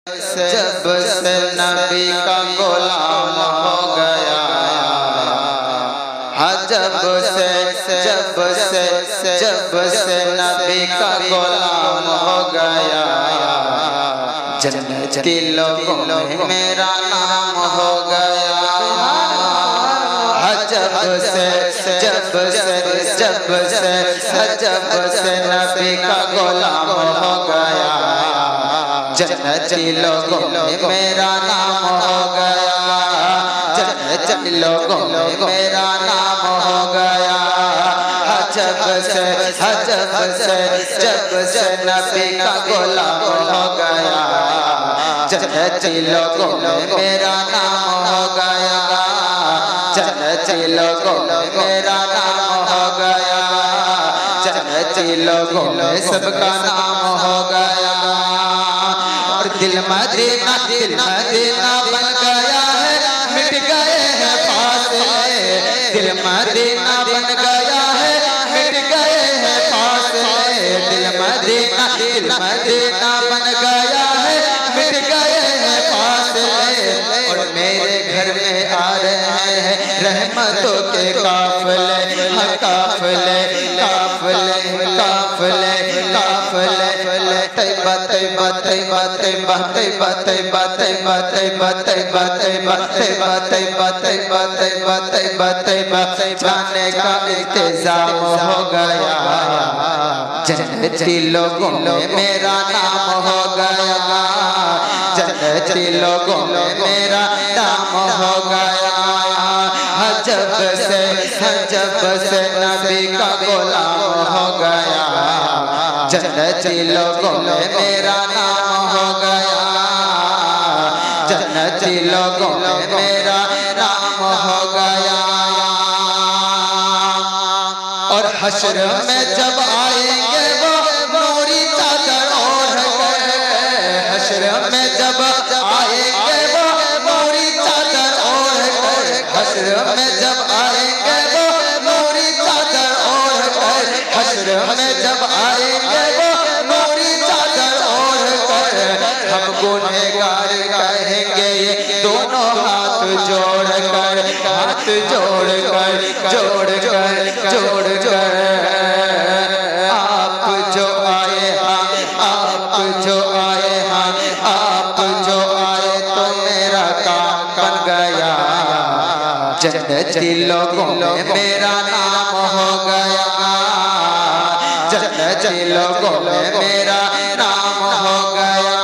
जब से नबी का गुलाम हो गया, जब से नबी का गुलाम हो गया, जन्नती लोगों में मेरा नाम हो गया। जब से नबी का गुलाम हो गया, जन्नती लोगों में मेरा नाम हो गया, जन्नती लोगों में मेरा नाम हो गया। जब से नबी का गुलाम हो गया, जन्नती लोगों में मेरा नाम हो गया, जन्नती लोगों में मेरा नाम हो गया, जन्नती लोगों में सबका नाम हो गया। और दिल मदीना बन गया है, मिट गए हैं फासले, दिल मदीना बन गया है, मिट गए हैं फासले, दिल मदीना बन गया है, मिट गए हैं फासले। और मेरे घर में आ रहे हैं रहमतों के काफिले, काफिले काफिले काफिले काफिले, तैयबा तैयबा तैयबा तैयबा तैयबा तैयबा तैयबा तैयबा तैयबा तैयबा तैयबा तैयबा तैयबा तैयबा तैयबा तैयबा जाने का इंतजाम हो गया, जन्नती लोगों में मेरा नाम हो गया, जन्नती लोगों में मेरा नाम हो गया। जब से नबी का गुलाम हो गया, जन्नती लोगों में मेरा नाम हो गया, जन्नती लोगों में मेरा नाम हो गया। और हश्र में जब आएंगे वो नूरी चादर ओढ़ कर, हश्र में जब आएंगे वो नूरी चादर ओढ़ कर, हश्र में जब आएंगे वो नूरी चादर ओढ़ कर, हश्र में जब आएंगे वो नूरी चादर ओढ़ कर, हम गुनहगार कहेंगे ये दोनों हाथ जोड़ कर, हाथ जोड़ कर जोड़ कर जोड़ कर, आप जो आए हाँ, आप जो आए हाँ, आप जो आए तो मेरा काम बन गया, जन्नती लोगों में मेरा नाम हो गया, जन्नती लोगों में मेरा नाम हो गया।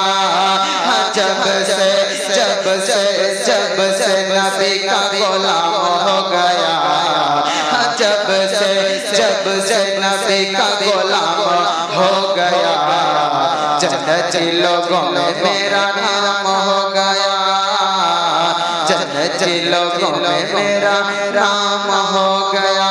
जब से नबी का गुलाम हो गया, जब से नबी का गुलाम हो गया, जन्नती लोगों में मेरा नाम हो गया, जन्नती लोगों में मेरा नाम हो गया।